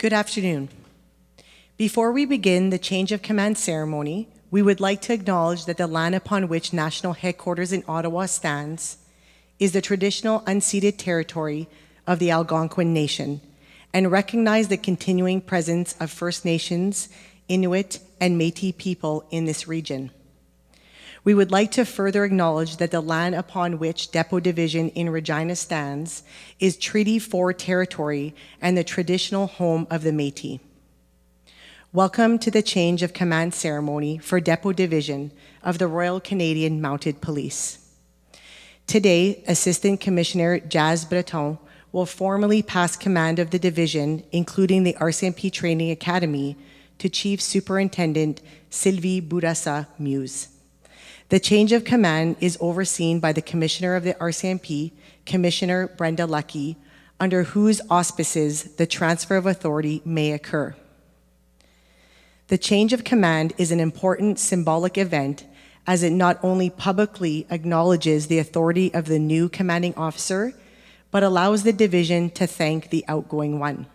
Good afternoon. Before we begin the change of command ceremony, we would like to acknowledge that the land upon which national headquarters in Ottawa stands is the traditional unceded territory of the Algonquin Nation, and recognize the continuing presence of First Nations, Inuit, and Métis people in this region. We would like to further acknowledge that the land upon which Depot Division in Regina stands is Treaty 4 territory and the traditional home of the Métis. Welcome to the change of command ceremony for Depot Division of the Royal Canadian Mounted Police. Today, Assistant Commissioner Jazz Breton will formally pass command of the division, including the RCMP Training Academy, to Chief Superintendent Sylvie Bourassa-Muse. The change of command is overseen by the Commissioner of the RCMP, Commissioner Brenda Lucki, under whose auspices the transfer of authority may occur. The change of command is an important symbolic event as it not only publicly acknowledges the authority of the new commanding officer, but allows the division to thank the outgoing one.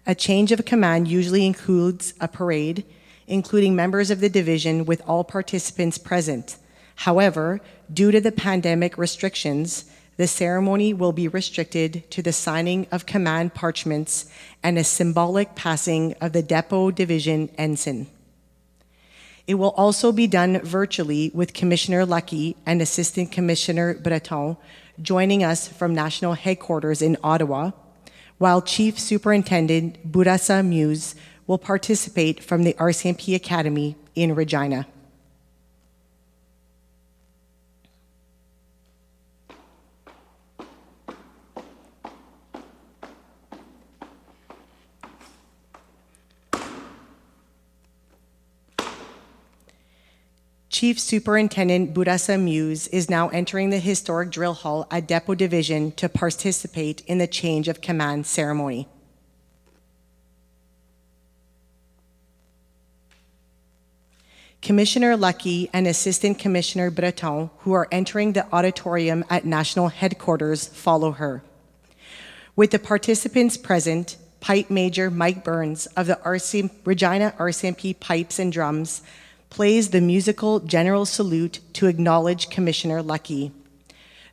A change of command usually includes a parade, including members of the division with all participants present. However, due to the pandemic restrictions, the ceremony will be restricted to the signing of command parchments and a symbolic passing of the Depot Division ensign. It will also be done virtually with Commissioner Lucki and Assistant Commissioner Breton joining us from national headquarters in Ottawa, while Chief Superintendent Bourassa-Muse will participate from the RCMP Academy in Regina. Chief Superintendent Bourassa-Muse is now entering the historic drill hall at Depot Division to participate in the change of command ceremony. Commissioner Lucki and Assistant Commissioner Breton, who are entering the auditorium at national headquarters, follow her. With the participants present, Pipe Major Mike Burns of the Regina RCMP Pipes and Drums plays the musical general salute to acknowledge Commissioner Lucki.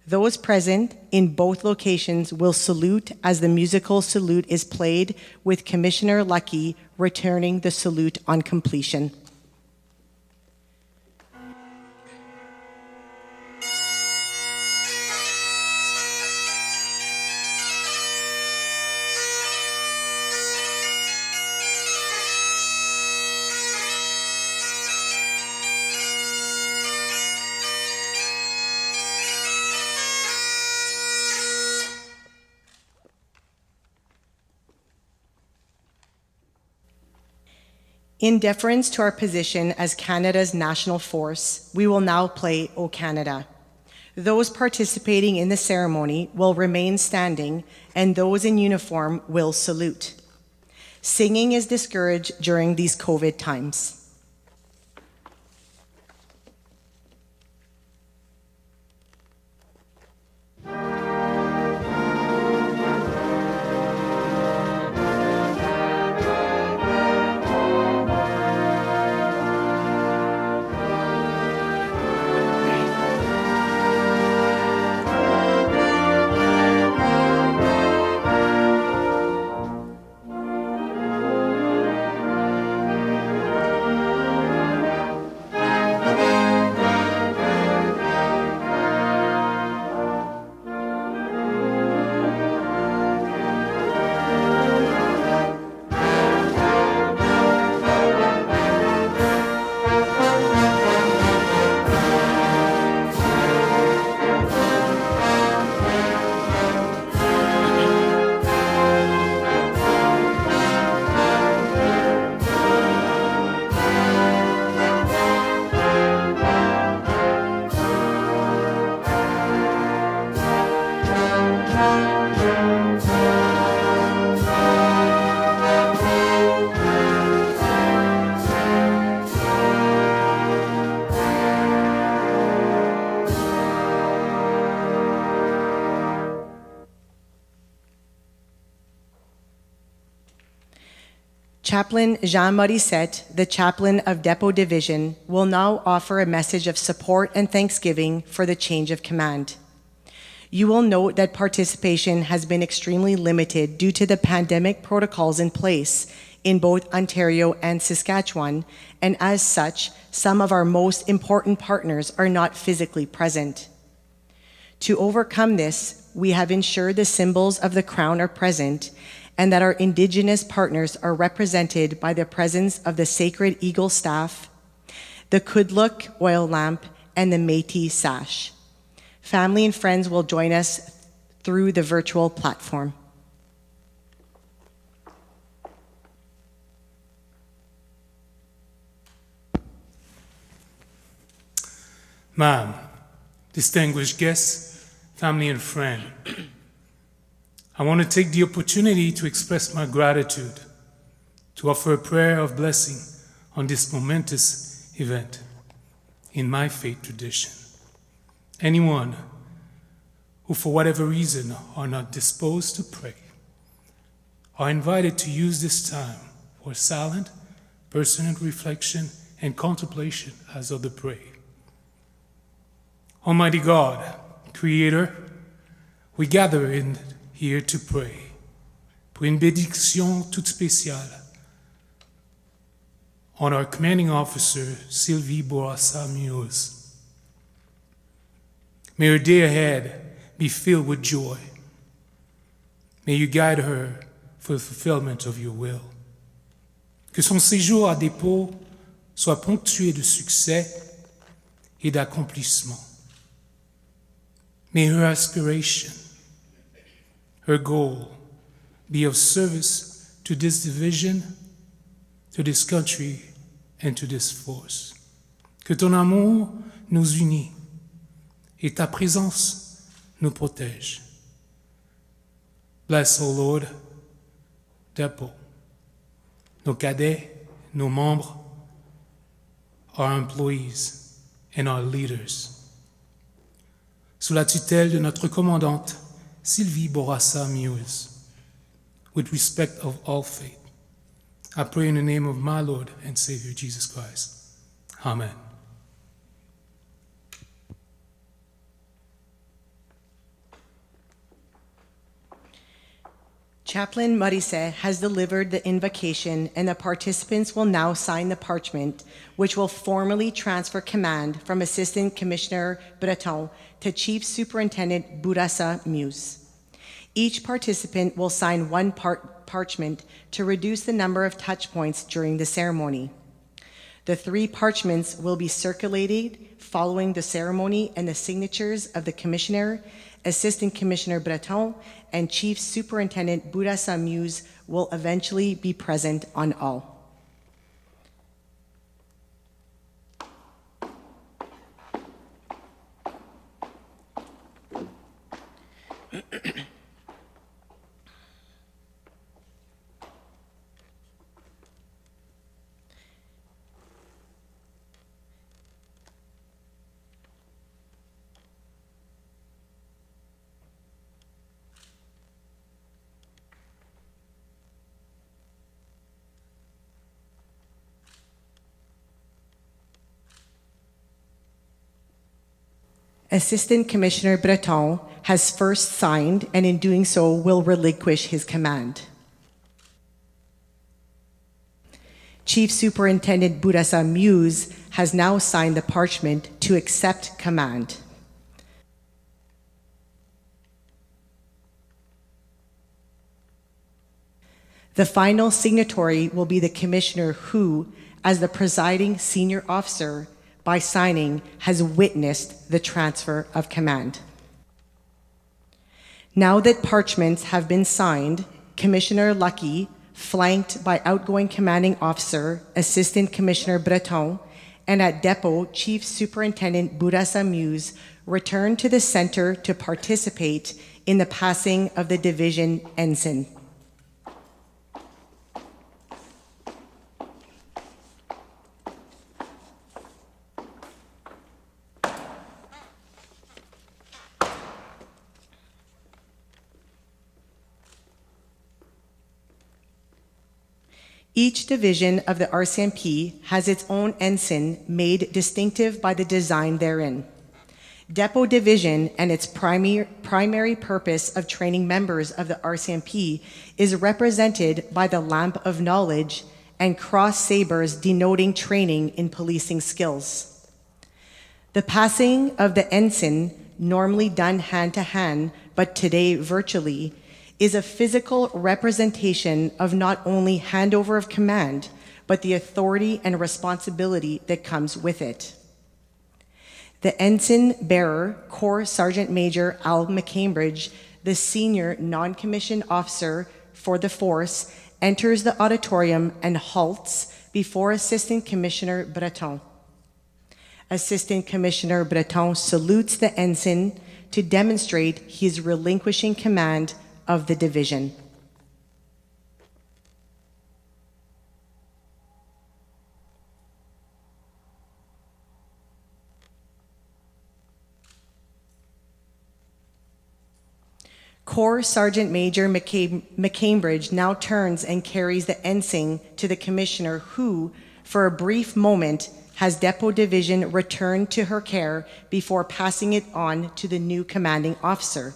Those present in both locations will salute as the musical salute is played, with Commissioner Lucki returning the salute on completion. In deference to our position as Canada's national force, we will now play O Canada. Those participating in the ceremony will remain standing, and those in uniform will salute. Singing is discouraged during these COVID times. Chaplain Jean Morissette, the chaplain of Depot Division, will now offer a message of support and thanksgiving for the change of command. You will note that participation has been extremely limited due to the pandemic protocols in place in both Ontario and Saskatchewan, and as such, some of our most important partners are not physically present. To overcome this, we have ensured the symbols of the crown are present and that our Indigenous partners are represented by the presence of the Sacred Eagle staff, the Kudluk oil lamp, and the Métis sash. Family and friends will join us through the virtual platform. Ma'am, distinguished guests, family and friend, I want to take the opportunity to express my gratitude, to offer a prayer of blessing on this momentous event in my faith tradition. Anyone who, for whatever reason, are not disposed to pray are invited to use this time for silent, personal reflection and contemplation as of the prayer. Almighty God, Creator, we gather in here to pray pour une bénédiction toute spéciale on our commanding officer, Sylvie Bourassa-Munoz. May her day ahead be filled with joy. May you guide her for the fulfillment of your will. Que son séjour à dépôt soit ponctué de succès et d'accomplissement. May her aspiration, her goal, be of service to this division, to this country, and to this force. Que ton amour nous unit et ta présence nous protège. Bless, O Lord, Depot, nos cadets, nos membres, our employees, and our leaders. Sous la tutelle de notre commandante, Sylvie Bourassa-Munoz, with respect of all faith, I pray in the name of my Lord and Savior Jesus Christ. Amen. Chaplain Morissette has delivered the invocation, and the participants will now sign the parchment, which will formally transfer command from Assistant Commissioner Breton to Chief Superintendent Bourassa-Munoz. Each participant will sign one parchment to reduce the number of touch points during the ceremony. The 3 parchments will be circulated following the ceremony, and the signatures of the Commissioner, Assistant Commissioner Breton, and Chief Superintendent Bourassa-Munoz will eventually be present on all. Assistant Commissioner Breton has first signed, and in doing so will relinquish his command. Chief Superintendent Bourassa-Munoz has now signed the parchment to accept command. The final signatory will be the Commissioner who, as the presiding senior officer, by signing, has witnessed the transfer of command. Now that parchments have been signed, Commissioner Lucky, flanked by Outgoing Commanding Officer, Assistant Commissioner Breton, and at Depot, Chief Superintendent Bourassa-Munoz, return to the center to participate in the passing of the division ensign. Each division of the RCMP has its own ensign made distinctive by the design therein. Depot Division and its primary purpose of training members of the RCMP is represented by the lamp of knowledge and cross sabers denoting training in policing skills. The passing of the ensign, normally done hand to hand, but today virtually, is a physical representation of not only handover of command, but the authority and responsibility that comes with it. The ensign bearer, Corps Sergeant Major Al McCambridge, the senior non-commissioned officer for the force, enters the auditorium and halts before Assistant Commissioner Breton. Assistant Commissioner Breton salutes the ensign to demonstrate he is relinquishing command of the division. Corps Sergeant Major McCambridge now turns and carries the ensign to the commissioner who, for a brief moment, has Depot Division returned to her care before passing it on to the new commanding officer.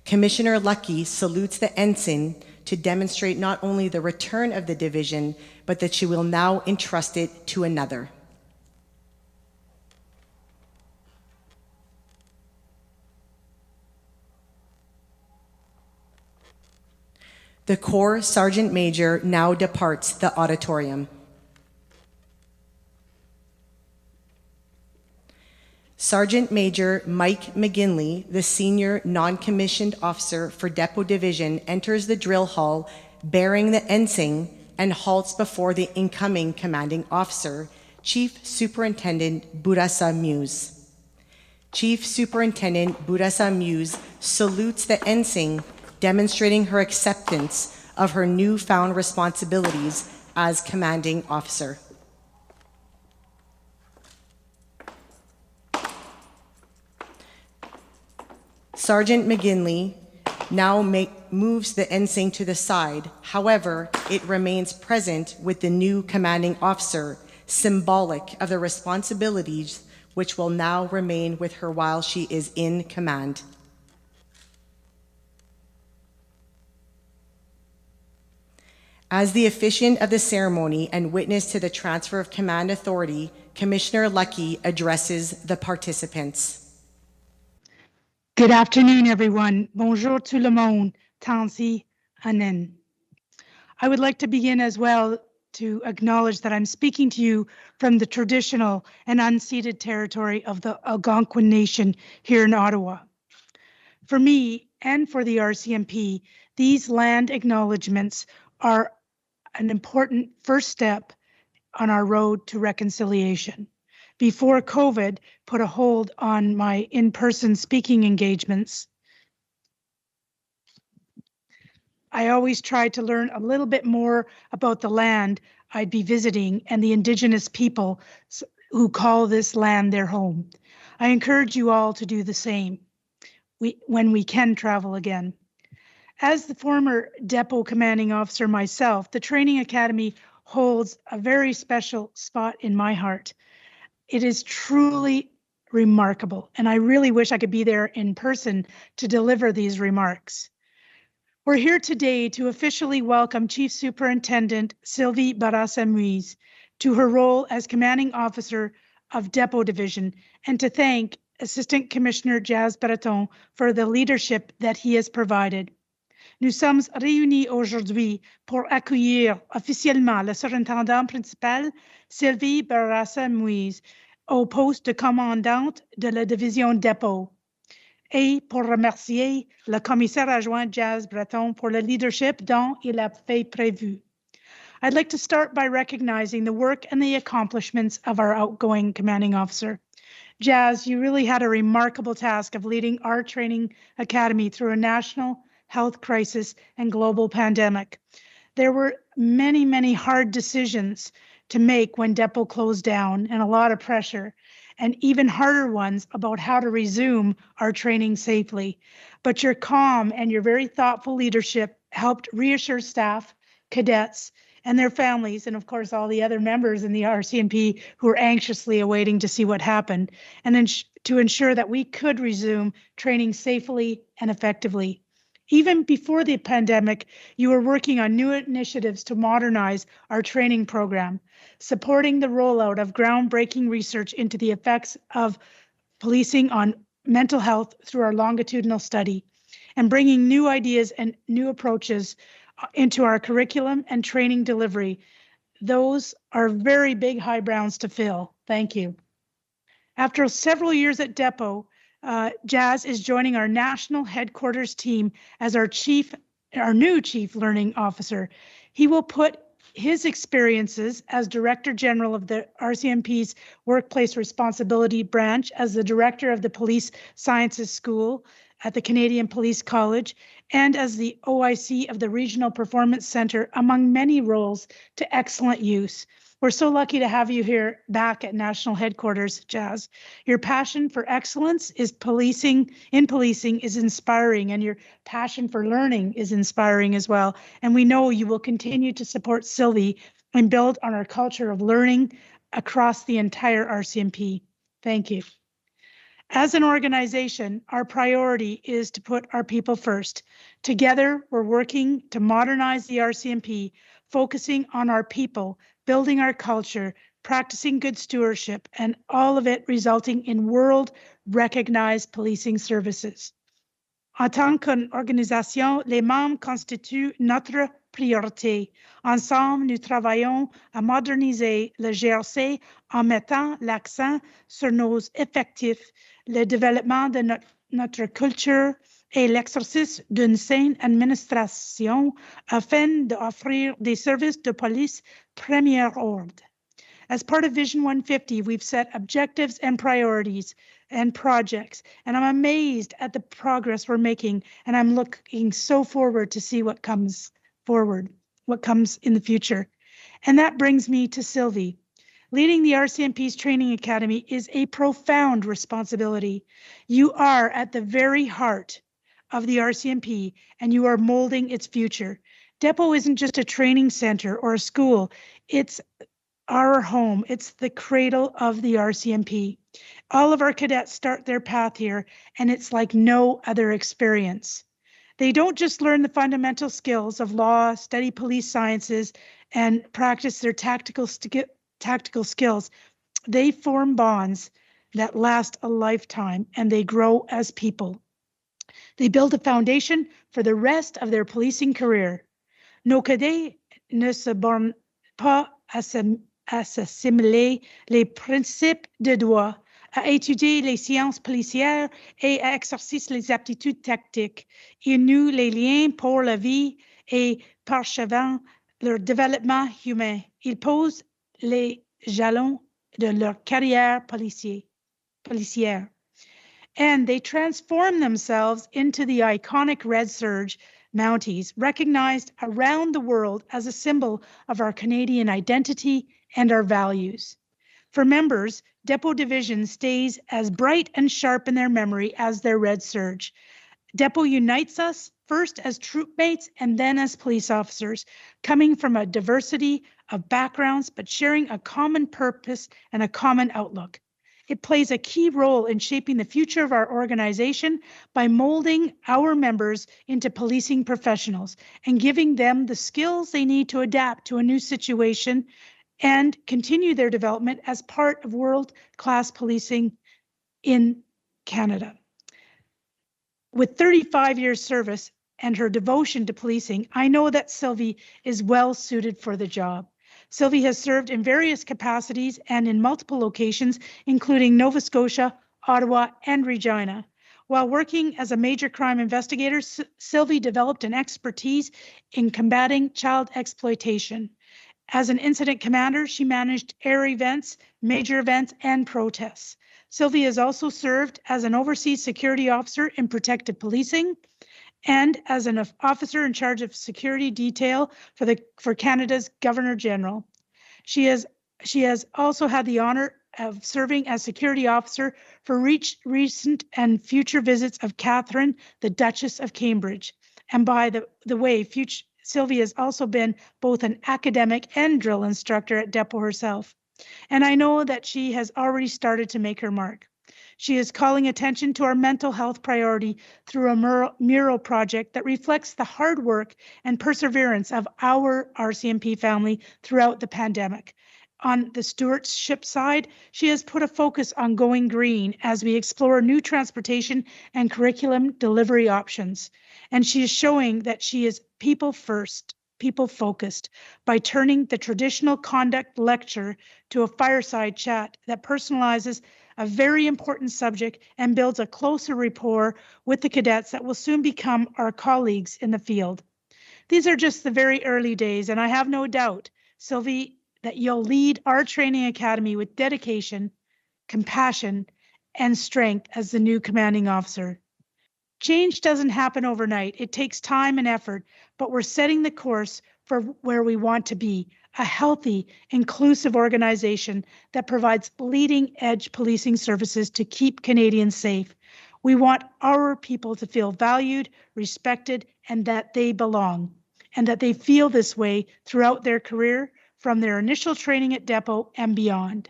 Commissioner Lucky salutes the ensign to demonstrate not only the return of the division, but that she will now entrust it to another. The Corps Sergeant Major now departs the auditorium. Sergeant Major Mike McGinley, the senior non-commissioned officer for Depot Division, enters the drill hall bearing the ensign and halts before the incoming commanding officer, Chief Superintendent Bourassa Muse. Chief Superintendent Bourassa Muse salutes the ensign, demonstrating her acceptance of her newfound responsibilities as commanding officer. Sergeant McGinley now moves the ensign to the side. However, it remains present with the new commanding officer, symbolic of the responsibilities which will now remain with her while she is in command. As the officiant of the ceremony and witness to the transfer of command authority, Commissioner Lucky addresses the participants. Good afternoon, everyone. Bonjour tout le monde. Tansi Anen. I would like to begin as well to acknowledge that I'm speaking to you from the traditional and unceded territory of the Algonquin Nation here in Ottawa. For me and for the RCMP, these land acknowledgements are an important first step on our road to reconciliation. Before COVID put a hold on my in-person speaking engagements, I always tried to learn a little bit more about the land I'd be visiting and the Indigenous people who call this land their home. I encourage you all to do the same when we can travel again. As the former Depot Commanding Officer myself, the Training Academy holds a very special spot in my heart. It is truly remarkable, and I really wish I could be there in person to deliver these remarks. We're here today to officially welcome Chief Superintendent Sylvie Bourassa-Muise to her role as Commanding Officer of Depot Division, and to thank Assistant Commissioner Jazz Breton for the leadership that he has provided. Nous sommes réunis aujourd'hui pour accueillir officiellement le surintendant principal, Sylvie Bourassa-Muise, au poste de commandante de la division Depot, et pour remercier le commissaire adjoint Jazz Breton pour le leadership dont il a fait prévu. I'd like to start by recognizing the work and the accomplishments of our outgoing commanding officer. Jazz, you really had a remarkable task of leading our training academy through a national health crisis and global pandemic. There were many, many hard decisions to make when Depot closed down, and a lot of pressure, and even harder ones about how to resume our training safely. But your calm and your very thoughtful leadership helped reassure staff, cadets, and their families, and of course all the other members in the RCMP who are anxiously awaiting to see what happened, and to ensure that we could resume training safely and effectively. Even before the pandemic, you were working on new initiatives to modernize our training program, supporting the rollout of groundbreaking research into the effects of policing on mental health through our longitudinal study, and bringing new ideas and new approaches into our curriculum and training delivery. Those are very big high grounds to fill. Thank you. After several years at Depot, Jazz is joining our national headquarters team as our new chief learning officer. He will put his experiences as Director General of the RCMP's Workplace Responsibility Branch, as the Director of the Police Sciences School at the Canadian Police College, and as the OIC of the Regional Performance Center, among many roles, to excellent use. We're so lucky to have you here back at National Headquarters, Jazz. Your passion for excellence is policing is inspiring, and your passion for learning is inspiring as well. And we know you will continue to support Sylvie and build on our culture of learning across the entire RCMP. Thank you. As an organization, our priority is to put our people first. Together, we're working to modernize the RCMP, focusing on our people, building our culture, practicing good stewardship, and all of it resulting in world-recognized policing services. En tant qu'organisation, les membres constituent notre priorité. Ensemble, nous travaillons à moderniser le GRC en mettant l'accent sur nos effectifs, le développement de notre culture et l'exercice d'une saine administration afin d'offrir des services de police premier ordre. As part of Vision 150, we've set objectives and priorities and projects, and I'm amazed at the progress we're making, and I'm looking so forward to see what comes forward, what comes in the future. And that brings me to Sylvie. Leading the RCMP's Training Academy is a profound responsibility. You are at the very heart of the RCMP, and you are molding its future. Depot isn't just a training center or a school. It's our home. It's the cradle of the RCMP. All of our cadets start their path here, and it's like no other experience. They don't just learn the fundamental skills of law, study police sciences, and practice their tactical skills. They form bonds that last a lifetime, and they grow as people. They build a foundation for the rest of their policing career. Nos cadets ne se bornent pas à s'assimiler les principes de droit, à étudier les sciences policières et à exercer les aptitudes tactiques. Ils nouent les liens pour la vie et parachèvent leur développement humain. Ils posent les jalons de leur carrière policière. And they transform themselves into the iconic Red Surge Mounties, recognized around the world as a symbol of our Canadian identity and our values. For members, Depot Division stays as bright and sharp in their memory as their Red Surge. Depot unites us first as troopmates and then as police officers, coming from a diversity of backgrounds, but sharing a common purpose and a common outlook. It plays a key role in shaping the future of our organization by molding our members into policing professionals and giving them the skills they need to adapt to a new situation and continue their development as part of world-class policing in Canada. With 35 years service and her devotion to policing, I know that Sylvie is well suited for the job. Sylvie has served in various capacities and in multiple locations, including Nova Scotia, Ottawa, and Regina. While working as a major crime investigator, Sylvie developed an expertise in combating child exploitation. As an incident commander, she managed air events, major events, and protests. Sylvie has also served as an overseas security officer in protective policing and as an officer in charge of security detail for Canada's Governor General. She has also had the honor of serving as security officer for recent and future visits of Catherine, the Duchess of Cambridge. And by the way, Sylvie has also been both an academic and drill instructor at Depot herself, and I know that she has already started to make her mark. She is calling attention to our mental health priority through a mural project that reflects the hard work and perseverance of our RCMP family throughout the pandemic. On the stewardship side, she has put a focus on going green as we explore new transportation and curriculum delivery options. And she is showing that she is people first, people focused by turning the traditional conduct lecture to a fireside chat that personalizes a very important subject and builds a closer rapport with the cadets that will soon become our colleagues in the field. These are just the very early days, and I have no doubt, Sylvie, that you'll lead our training academy with dedication, compassion, and strength as the new commanding officer. Change doesn't happen overnight. It takes time and effort, but we're setting the course for where we want to be, a healthy, inclusive organization that provides leading-edge policing services to keep Canadians safe. We want our people to feel valued, respected, and that they belong, and that they feel this way throughout their career, from their initial training at Depot and beyond.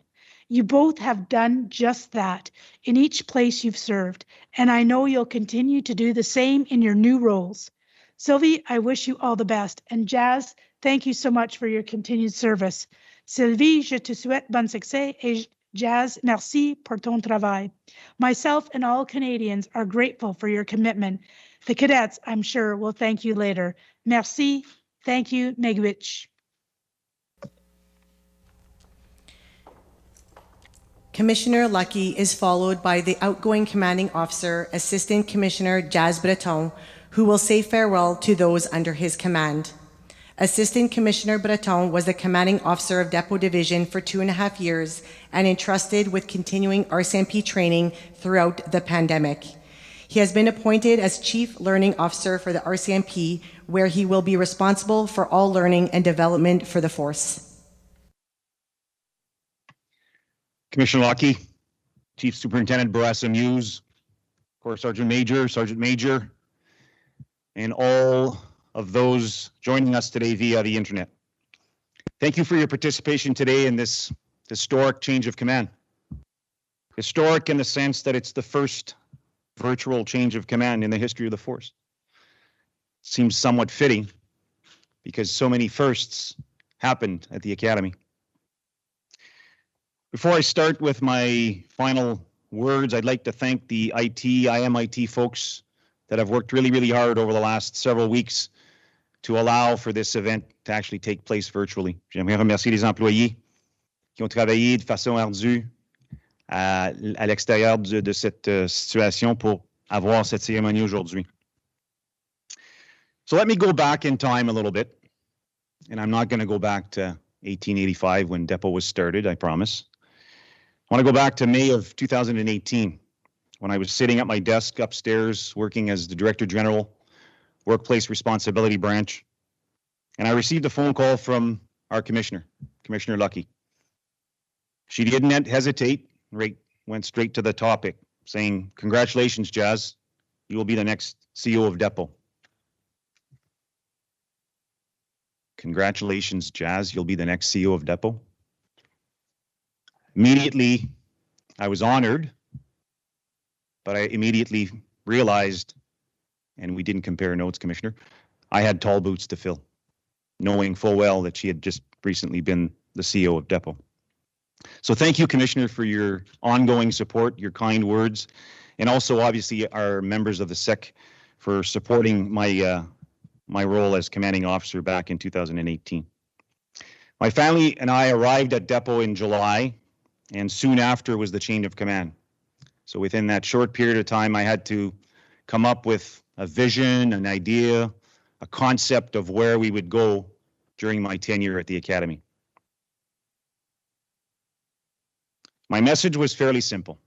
You both have done just that in each place you've served, and I know you'll continue to do the same in your new roles. Sylvie, I wish you all the best. And Jazz, thank you so much for your continued service. Sylvie, je te souhaite bon succès, et Jazz, merci pour ton travail. Myself and all Canadians are grateful for your commitment. The cadets, I'm sure, will thank you later. Merci, thank you, Megwich. Commissioner Lucky is followed by the outgoing commanding officer, Assistant Commissioner Jazz Breton, who will say farewell to those under his command. Assistant Commissioner Breton was the commanding officer of Depot Division for 2.5 years and entrusted with continuing RCMP training throughout the pandemic. He has been appointed as Chief Learning Officer for the RCMP, where he will be responsible for all learning and development for the force. Commissioner Lucky, Chief Superintendent Bourassa Muse, Corps Sergeant Major, and all of those joining us today via the internet. Thank you for your participation today in this historic change of command. Historic in the sense that it's the first virtual change of command in the history of the force. Seems somewhat fitting because so many firsts happened at the Academy. Before I start with my final words, I'd like to thank the IMIT folks that have worked really, really hard over the last several weeks to allow for this event to actually take place virtually. J'aimerais remercier les employés qui ont travaillé de façon ardue à l'extérieur de cette situation pour avoir cette cérémonie aujourd'hui. So let me go back in time a little bit, and I'm not going to go back to 1885 when Depot was started, I promise. I want to go back to May of 2018 when I was sitting at my desk upstairs working as the Director General, Workplace Responsibility Branch, and I received a phone call from our Commissioner, Commissioner Lucky. She didn't hesitate, went straight to the topic, saying, "Congratulations, Jazz, you will be the next CEO of Depot." Congratulations, Jazz, you'll be the next CEO of Depot. Immediately, I was honored, but I immediately realized, and we didn't compare notes, Commissioner, I had tall boots to fill, knowing full well that she had just recently been the CEO of Depot. So thank you, Commissioner, for your ongoing support, your kind words, and also obviously our members of the SEC for supporting my role as commanding officer back in 2018. My family and I arrived at Depot in July, and soon after was the change of command. So within that short period of time, I had to come up with a vision, an idea, a concept of where we would go during my tenure at the Academy. My message was fairly simple.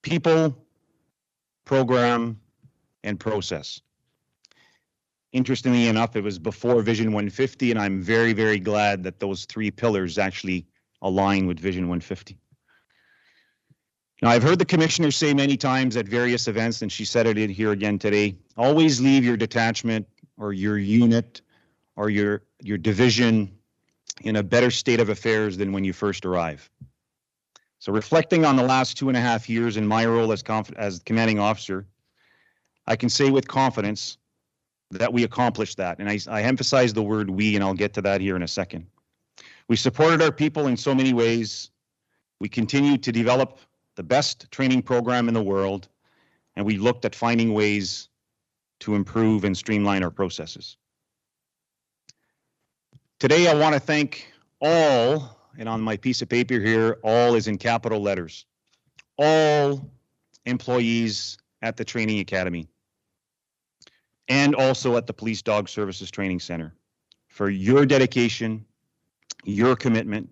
People, program, and process. Interestingly enough, it was before Vision 150, and I'm very, very glad that those three pillars actually align with Vision 150. Now, I've heard the Commissioner say many times at various events, and she said it here again today, always leave your detachment or your unit or your division in a better state of affairs than when you first arrive. So reflecting on the last 2.5 years in my role as commanding officer, I can say with confidence that we accomplished that. And I emphasize the word we, and I'll get to that here in a second. We supported our people in so many ways. We continued to develop the best training program in the world, and we looked at finding ways to improve and streamline our processes. Today, I want to thank all, and on my piece of paper here, all is in capital letters, all employees at the Training Academy and also at the Police Dog Services Training Center for your dedication, your commitment,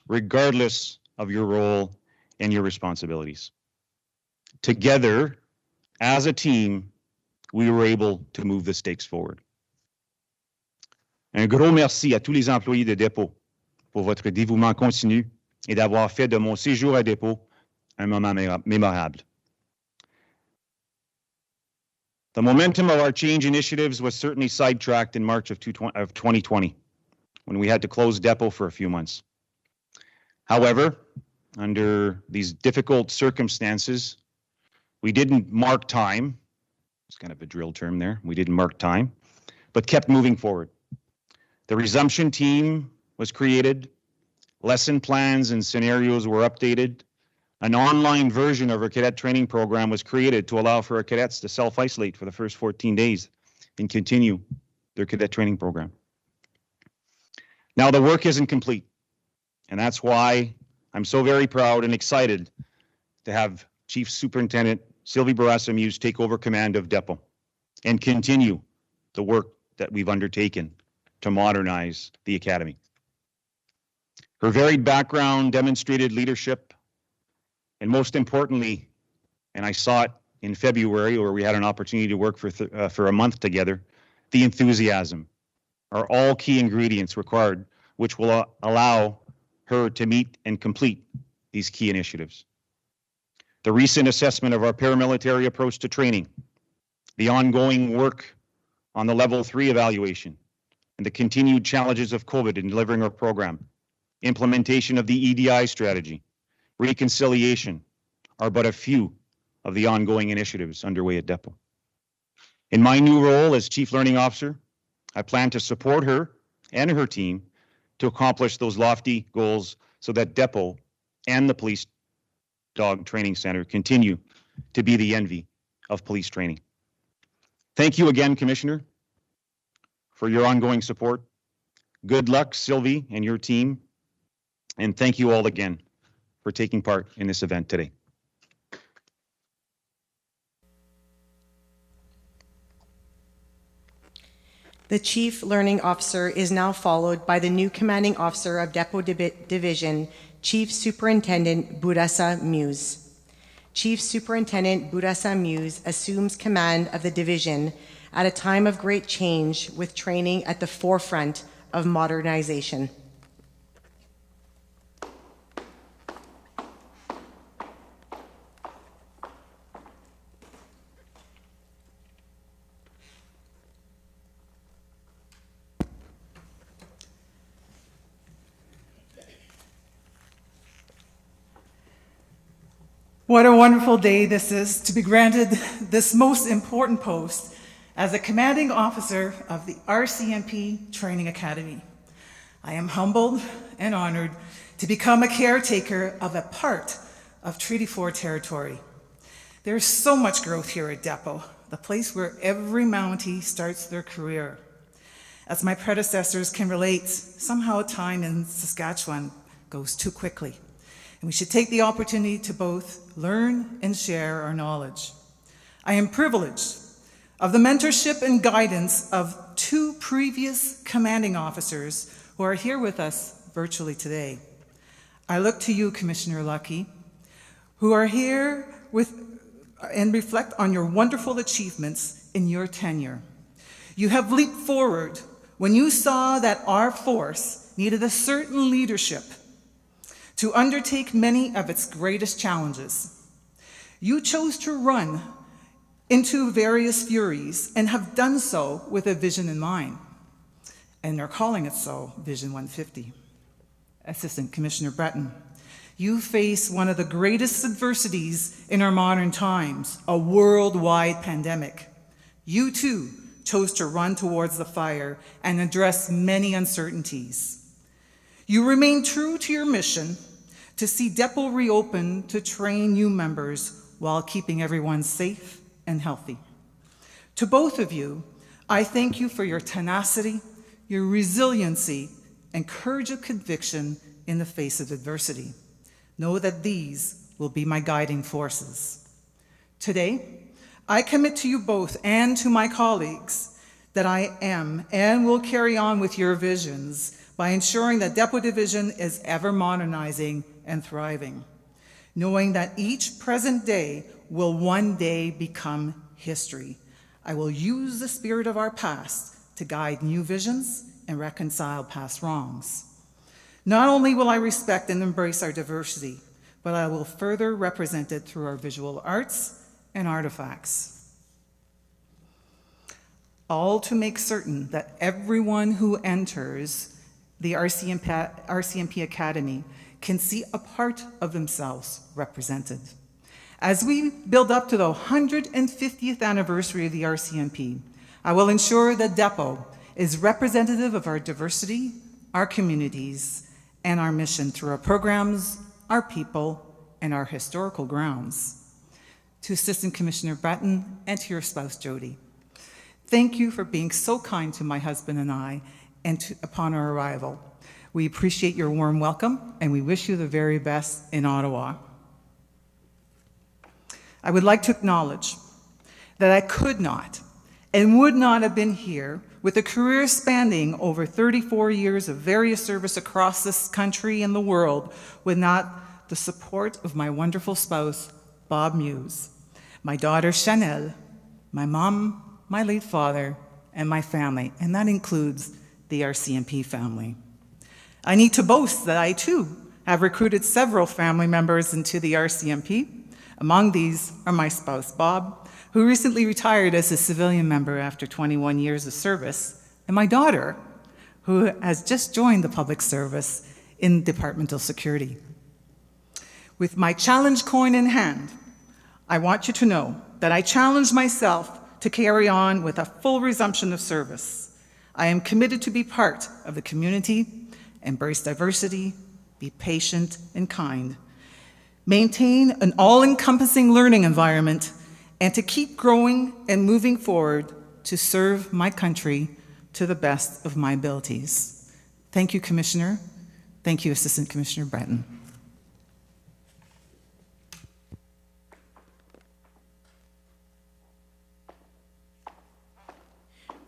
regardless of your role and your responsibilities. Together, as a team, we were able to move the stakes forward. Un gros merci à tous les employés de dépôt pour votre dévouement continu et d'avoir fait de mon séjour à dépôt un moment mémorable. The momentum of our change initiatives was certainly sidetracked in March of 2020, when we had to close depot for a few months. However, under these difficult circumstances, we didn't mark time. It's kind of a drill term there. We didn't mark time, but kept moving forward. The resumption team was created, lesson plans and scenarios were updated, an online version of our cadet training program was created to allow for our cadets to self-isolate for the first 14 days and continue their cadet training program. Now the work isn't complete, and that's why I'm so very proud and excited to have Chief Superintendent Sylvie Bourassa-Muse take over command of depot and continue the work that we've undertaken to modernize the Academy. Her varied background demonstrated leadership, and most importantly, and I saw it in February where we had an opportunity to work for a month together, the enthusiasm are all key ingredients required, which will allow her to meet and complete these key initiatives. The recent assessment of our paramilitary approach to training, the ongoing work on the Level 3 evaluation, and the continued challenges of COVID in delivering our program, implementation of the EDI strategy, reconciliation are but a few of the ongoing initiatives underway at depot. In my new role as Chief Learning Officer, I plan to support her and her team to accomplish those lofty goals so that depot and the Police Dog Training Center continue to be the envy of police training. Thank you again, Commissioner, for your ongoing support. Good luck, Sylvie and your team, and thank you all again for taking part in this event today. The Chief Learning Officer is now followed by the new Commanding Officer of Depot Division, Chief Superintendent Bourassa-Muse. Chief Superintendent Bourassa-Muse assumes command of the division at a time of great change, with training at the forefront of modernization. What a wonderful day this is to be granted this most important post as a commanding officer of the RCMP Training Academy. I am humbled and honored to become a caretaker of a part of Treaty 4 territory. There's so much growth here at Depot, the place where every Mountie starts their career. As my predecessors can relate, somehow time in Saskatchewan goes too quickly, and we should take the opportunity to both learn and share our knowledge. I am privileged of the mentorship and guidance of two previous commanding officers who are here with us virtually today. I look to you, Commissioner Lucky, who are here and reflect on your wonderful achievements in your tenure. You have leaped forward when you saw that our force needed a certain leadership to undertake many of its greatest challenges. You chose to run into various furies and have done so with a vision in mind. And they're calling it so, Vision 150. Assistant Commissioner Breton, you face one of the greatest adversities in our modern times, a worldwide pandemic. You too chose to run towards the fire and address many uncertainties. You remain true to your mission to see Depot reopen to train new members while keeping everyone safe and healthy. To both of you, I thank you for your tenacity, your resiliency, and courage of conviction in the face of adversity. Know that these will be my guiding forces. Today, I commit to you both and to my colleagues that I am and will carry on with your visions by ensuring that Depot Division is ever modernizing and thriving, knowing that each present day will one day become history. I will use the spirit of our past to guide new visions and reconcile past wrongs. Not only will I respect and embrace our diversity, but I will further represent it through our visual arts and artifacts. All to make certain that everyone who enters the RCMP Academy can see a part of themselves represented. As we build up to the 150th anniversary of the RCMP, I will ensure that Depot is representative of our diversity, our communities, and our mission through our programs, our people, and our historical grounds. To Assistant Commissioner Breton and to your spouse, Jody, thank you for being so kind to my husband and I upon our arrival. We appreciate your warm welcome, and we wish you the very best in Ottawa. I would like to acknowledge that I could not and would not have been here with a career spanning over 34 years of various service across this country and the world with not the support of my wonderful spouse, Bob Muse, my daughter, Chanel, my mom, my late father, and my family, and that includes the RCMP family. I need to boast that I, too, have recruited several family members into the RCMP. Among these are my spouse, Bob, who recently retired as a civilian member after 21 years of service, and my daughter, who has just joined the public service in departmental security. With my challenge coin in hand, I want you to know that I challenge myself to carry on with a full resumption of service. I am committed to be part of the community, embrace diversity, be patient and kind, maintain an all-encompassing learning environment, and to keep growing and moving forward to serve my country to the best of my abilities. Thank you, Commissioner. Thank you, Assistant Commissioner Breton.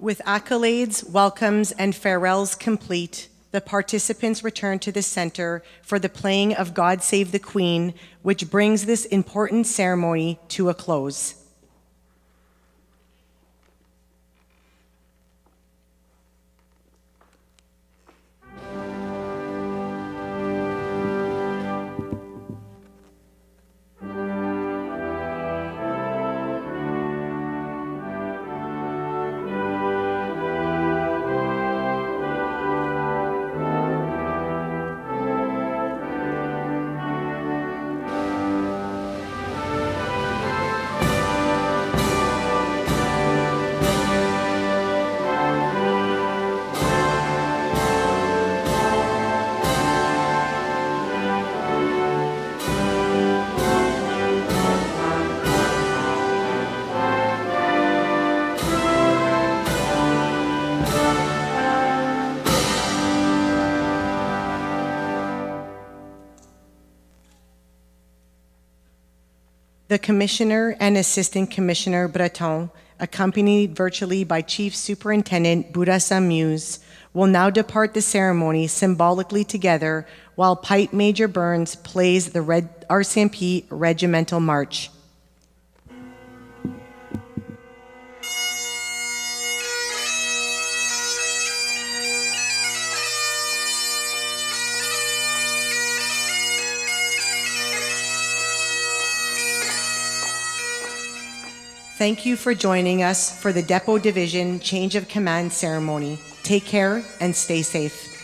With accolades, welcomes, and farewells complete, the participants return to the center for the playing of God Save the Queen, which brings this important ceremony to a close. The Commissioner and Assistant Commissioner Breton, accompanied virtually by Chief Superintendent Bourassa Muse, will now depart the ceremony symbolically together while Pipe Major Burns plays the RCMP Regimental March. Thank you for joining us for the Depot Division Change of Command ceremony. Take care and stay safe.